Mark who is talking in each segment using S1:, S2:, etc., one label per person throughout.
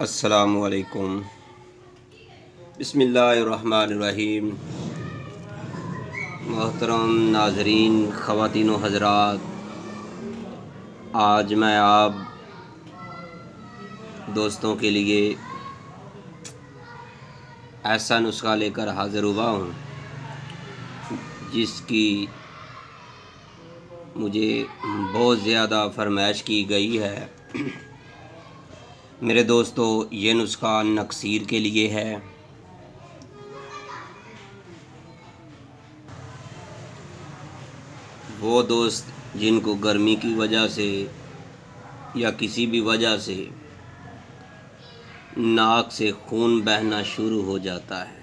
S1: السلام علیکم۔ بسم اللہ الرحمن الرحیم۔ محترم ناظرین، خواتین و حضرات، آج میں آپ دوستوں کے لیے ایسا نسخہ لے کر حاضر ہوا ہوں جس کی مجھے بہت زیادہ فرمائش کی گئی ہے۔ میرے دوستو، یہ نسخہ نکسیر کے لیے ہے۔ وہ دوست جن کو گرمی کی وجہ سے یا کسی بھی وجہ سے ناک سے خون بہنا شروع ہو جاتا ہے۔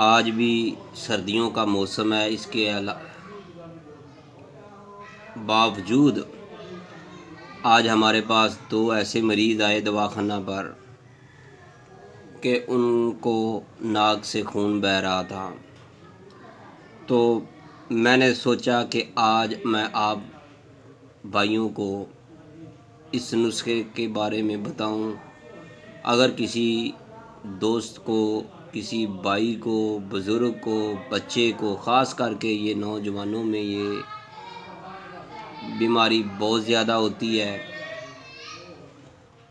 S1: آج بھی سردیوں کا موسم ہے، اس کے باوجود آج ہمارے پاس 2 ایسے مریض آئے دواخانہ پر کہ ان کو ناک سے خون بہہ رہا تھا۔ تو میں نے سوچا کہ آج میں آپ بھائیوں کو اس نسخے کے بارے میں بتاؤں۔ اگر کسی دوست کو، کسی بھائی کو، بزرگ کو، بچے کو، خاص کر کے یہ نوجوانوں میں یہ بیماری بہت زیادہ ہوتی ہے،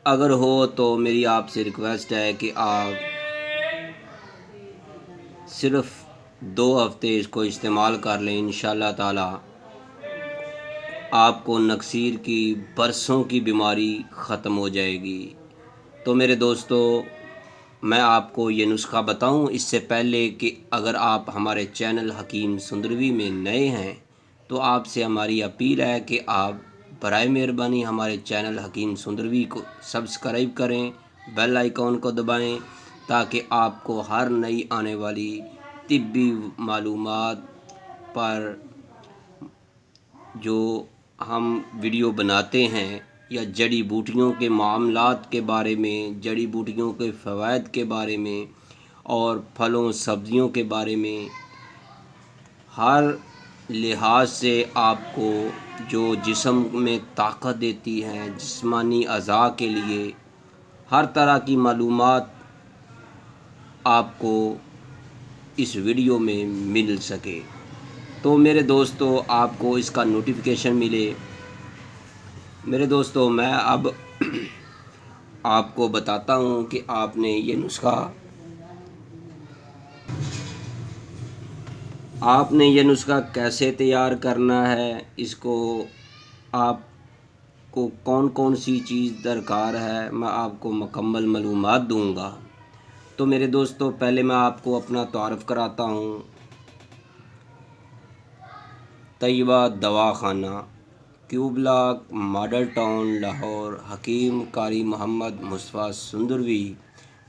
S1: اگر ہو تو میری آپ سے ریکویسٹ ہے کہ آپ صرف 2 ہفتے اس کو استعمال کر لیں۔ انشاءاللہ تعالی آپ کو نکسیر کی برسوں کی بیماری ختم ہو جائے گی۔ تو میرے دوستو، میں آپ کو یہ نسخہ بتاؤں اس سے پہلے کہ اگر آپ ہمارے چینل حکیم سندروی میں نئے ہیں تو آپ سے ہماری اپیل ہے کہ آپ برائے مہربانی ہمارے چینل حکیم سندروی کو سبسکرائب کریں، بیل آئیکن کو دبائیں تاکہ آپ کو ہر نئی آنے والی طبی معلومات پر جو ہم ویڈیو بناتے ہیں یا جڑی بوٹیوں کے معاملات کے بارے میں، جڑی بوٹیوں کے فوائد کے بارے میں اور پھلوں سبزیوں کے بارے میں، ہر لحاظ سے آپ کو جو جسم میں طاقت دیتی ہیں، جسمانی اعضاء کے لیے ہر طرح کی معلومات آپ کو اس ویڈیو میں مل سکے۔ تو میرے دوستو، آپ کو اس کا نوٹیفیکیشن ملے۔ میرے دوستو، میں اب آپ کو بتاتا ہوں کہ آپ نے یہ نسخہ کیسے تیار کرنا ہے، اس کو آپ کو کون کون سی چیز درکار ہے، میں آپ کو مکمل معلومات دوں گا۔ تو میرے دوستو، پہلے میں آپ کو اپنا تعارف کراتا ہوں۔ طیبہ دواخانہ، کیو بلاک، ماڈل ٹاؤن، لاہور۔ حکیم قاری محمد مصطفیٰ سندروی،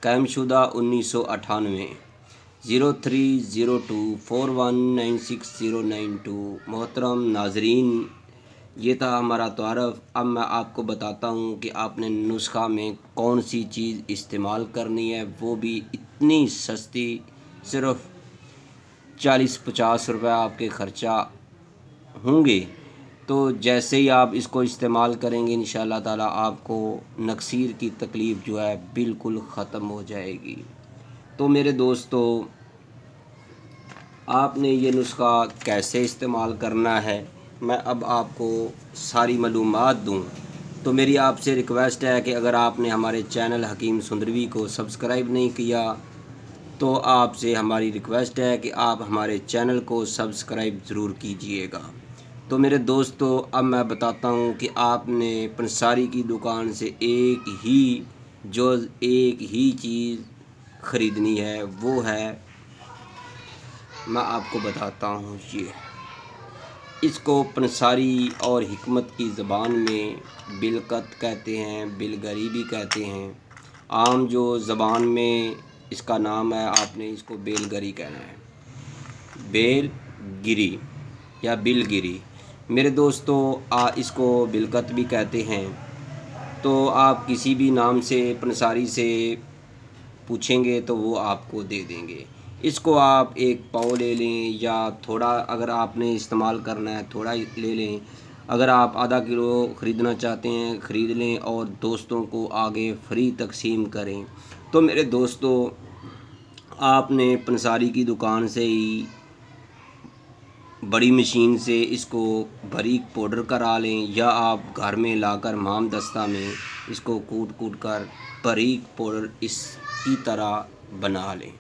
S1: قائم شدہ 1998، 030241969092۔ محترم ناظرین، یہ تھا ہمارا تعارف۔ اب میں آپ کو بتاتا ہوں کہ آپ نے نسخہ میں کون سی چیز استعمال کرنی ہے، وہ بھی اتنی سستی، صرف 40-50 روپے آپ کے خرچہ ہوں گے۔ تو جیسے ہی آپ اس کو استعمال کریں گے انشاءاللہ تعالی آپ کو نکسیر کی تکلیف جو ہے بالکل ختم ہو جائے گی۔ تو میرے دوستو، آپ نے یہ نسخہ کیسے استعمال کرنا ہے، میں اب آپ کو ساری معلومات دوں۔ تو میری آپ سے ریکویسٹ ہے کہ اگر آپ نے ہمارے چینل حکیم سندروی کو سبسکرائب نہیں کیا تو آپ سے ہماری ریکویسٹ ہے کہ آپ ہمارے چینل کو سبسکرائب ضرور کیجئے گا۔ تو میرے دوستو، اب میں بتاتا ہوں کہ آپ نے پنساری کی دکان سے ایک ہی چیز خریدنی ہے، وہ ہے، میں آپ کو بتاتا ہوں، اس کو پنساری اور حکمت کی زبان میں بلقت کہتے ہیں، بلگری بھی کہتے ہیں۔ عام جو زبان میں اس کا نام ہے، آپ نے اس کو بیلگری کہنا ہے، بیل گری یا بلگری۔ میرے دوستو، اس کو بلقت بھی کہتے ہیں۔ تو آپ کسی بھی نام سے پنساری سے پوچھیں گے تو وہ آپ کو دے دیں گے۔ اس کو آپ 1 پاؤ لے لیں یا تھوڑا، اگر آپ نے استعمال کرنا ہے تھوڑا لے لیں۔ اگر آپ آدھا کلو خریدنا چاہتے ہیں خرید لیں اور دوستوں کو آگے فری تقسیم کریں۔ تو میرے دوستو، آپ نے پنساری کی دکان سے ہی بڑی مشین سے اس کو باریک پاؤڈر کرا لیں، یا آپ گھر میں لا کر مام دستہ میں اس کو کوٹ کر باریک پاؤڈر اس کی طرح بنا لیں۔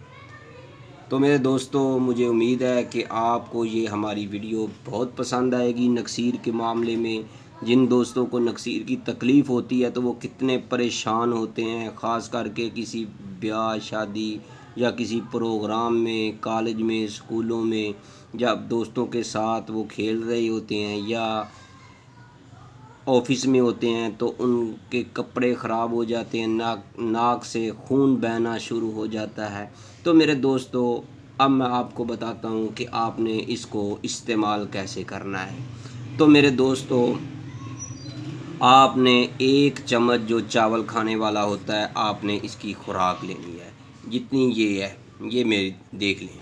S1: تو میرے دوستو، مجھے امید ہے کہ آپ کو یہ ہماری ویڈیو بہت پسند آئے گی۔ نکسیر کے معاملے میں جن دوستوں کو نکسیر کی تکلیف ہوتی ہے تو وہ کتنے پریشان ہوتے ہیں، خاص کر کے کسی بیاہ شادی یا کسی پروگرام میں، کالج میں، اسکولوں میں، جب دوستوں کے ساتھ وہ کھیل رہے ہوتے ہیں یا آفس میں ہوتے ہیں تو ان کے کپڑے خراب ہو جاتے ہیں، ناک سے خون بہنا شروع ہو جاتا ہے۔ تو میرے دوستو، اب میں آپ کو بتاتا ہوں کہ آپ نے اس کو استعمال کیسے کرنا ہے۔ تو میرے دوستو، آپ نے 1 چمچ جو چاول کھانے والا ہوتا ہے، آپ نے اس کی خوراک لینی ہے، جتنی یہ ہے، یہ میری دیکھ لیں،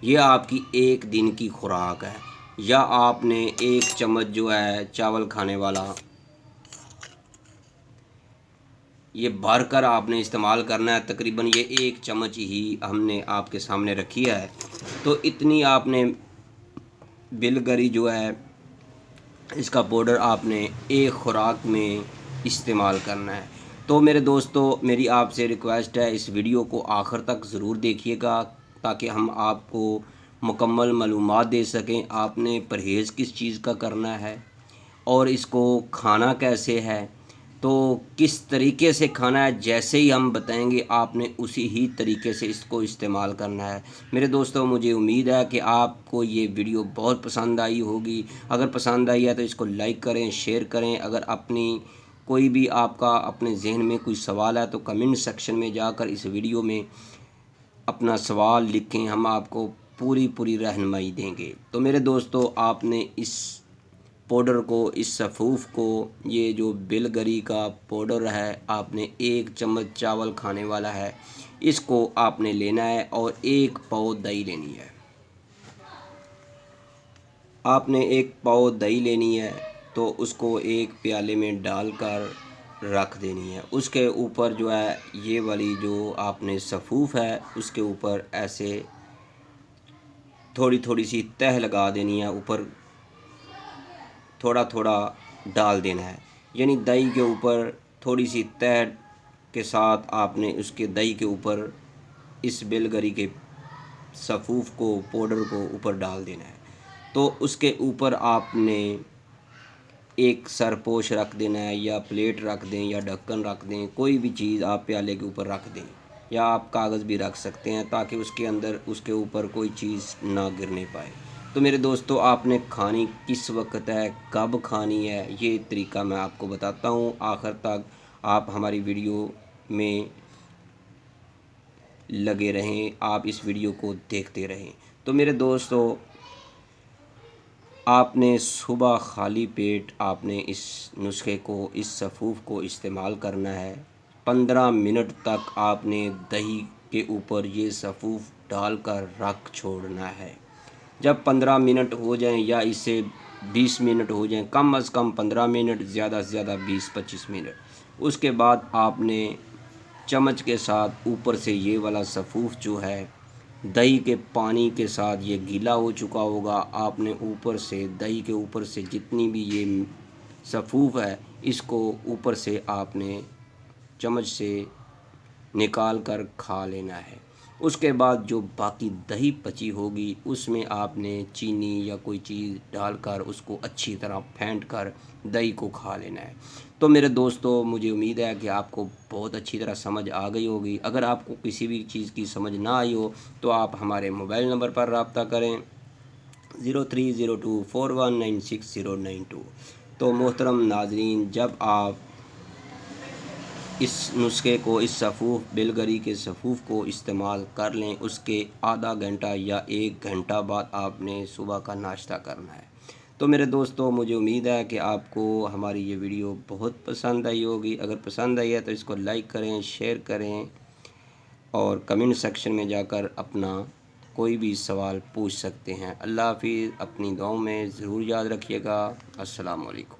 S1: یہ آپ کی 1 دن کی خوراک ہے۔ یا آپ نے 1 چمچ جو ہے چاول کھانے والا، یہ بھر کر آپ نے استعمال کرنا ہے۔ تقریباً یہ 1 چمچ ہی ہم نے آپ کے سامنے رکھی ہے۔ تو اتنی آپ نے بل گری جو ہے اس کا پاؤڈر آپ نے 1 خوراک میں استعمال کرنا ہے۔ تو میرے دوستو، میری آپ سے ریکویسٹ ہے، اس ویڈیو کو آخر تک ضرور دیکھیے گا تاکہ ہم آپ کو مکمل معلومات دے سکیں۔ آپ نے پرہیز کس چیز کا کرنا ہے اور اس کو کھانا کیسے ہے، تو کس طریقے سے کھانا ہے، جیسے ہی ہم بتائیں گے آپ نے اسی ہی طریقے سے اس کو استعمال کرنا ہے۔ میرے دوستو، مجھے امید ہے کہ آپ کو یہ ویڈیو بہت پسند آئی ہوگی۔ اگر پسند آئی ہے تو اس کو لائک کریں، شیئر کریں۔ اگر کوئی بھی آپ کا اپنے ذہن میں کوئی سوال ہے تو کمنٹ سیکشن میں جا کر اس ویڈیو میں اپنا سوال لکھیں، ہم آپ کو پوری رہنمائی دیں گے۔ تو میرے دوستو، آپ نے اس پاؤڈر کو، اس سفوف کو، یہ جو بل گری کا پاؤڈر ہے، آپ نے 1 چمچ چاول کھانے والا ہے، اس کو آپ نے لینا ہے اور 1 پاؤ دہی لینی ہے۔ آپ نے 1 پاؤ دہی لینی ہے تو اس کو ایک پیالے میں ڈال کر رکھ دینی ہے۔ اس کے اوپر جو ہے یہ والی جو آپ نے سفوف ہے، اس کے اوپر ایسے تھوڑی سی تہ لگا دینی ہے، اوپر تھوڑا ڈال دینا ہے، یعنی دہی کے اوپر تھوڑی سی تہ کے ساتھ آپ نے اس کے دہی کے اوپر اس بل گری کے سفوف کو، پاؤڈر کو اوپر ڈال دینا ہے۔ تو اس کے اوپر آپ نے ایک سرپوش رکھ دینا ہے، یا پلیٹ رکھ دیں یا ڈھکن رکھ دیں، کوئی بھی چیز آپ پیالے کے اوپر رکھ دیں، یا آپ کاغذ بھی رکھ سکتے ہیں تاکہ اس کے اوپر کوئی چیز نہ گرنے پائے۔ تو میرے دوستو، آپ نے کھانی کس وقت ہے، کب کھانی ہے، یہ طریقہ میں آپ کو بتاتا ہوں۔ آخر تک آپ ہماری ویڈیو میں لگے رہیں، آپ اس ویڈیو کو دیکھتے رہیں۔ تو میرے دوستو، آپ نے صبح خالی پیٹ آپ نے اس نسخے کو، اس سفوف کو استعمال کرنا ہے۔ 15 منٹ تک آپ نے دہی کے اوپر یہ سفوف ڈال کر رکھ چھوڑنا ہے۔ جب 15 منٹ ہو جائیں یا اس سے 20 منٹ ہو جائیں، کم از کم 15 منٹ، زیادہ سے زیادہ 20-25 منٹ، اس کے بعد آپ نے چمچ کے ساتھ اوپر سے یہ والا سفوف جو ہے دہی کے پانی کے ساتھ یہ گیلا ہو چکا ہوگا، آپ نے اوپر سے دہی کے اوپر سے جتنی بھی یہ سفوف ہے اس کو اوپر سے آپ نے چمچ سے نکال کر کھا لینا ہے۔ اس کے بعد جو باقی دہی بچی ہوگی اس میں آپ نے چینی یا کوئی چیز ڈال کر اس کو اچھی طرح پھینٹ کر دہی کو کھا لینا ہے۔ تو میرے دوستو، مجھے امید ہے کہ آپ کو بہت اچھی طرح سمجھ آ گئی ہوگی۔ اگر آپ کو کسی بھی چیز کی سمجھ نہ آئی ہو تو آپ ہمارے موبائل نمبر پر رابطہ کریں، 0302419692۔ تو محترم ناظرین، جب آپ اس نسخے کو، اس سفوف بل گری کے سفوف کو استعمال کر لیں، اس کے آدھا گھنٹہ یا 1 گھنٹہ بعد آپ نے صبح کا ناشتہ کرنا ہے۔ تو میرے دوستو، مجھے امید ہے کہ آپ کو ہماری یہ ویڈیو بہت پسند آئی ہوگی۔ اگر پسند آئی ہے تو اس کو لائک کریں، شیئر کریں اور کمنٹ سیکشن میں جا کر اپنا کوئی بھی سوال پوچھ سکتے ہیں۔ اللہ حافظ، اپنی دعاؤں میں ضرور یاد رکھیے گا۔ السلام علیکم۔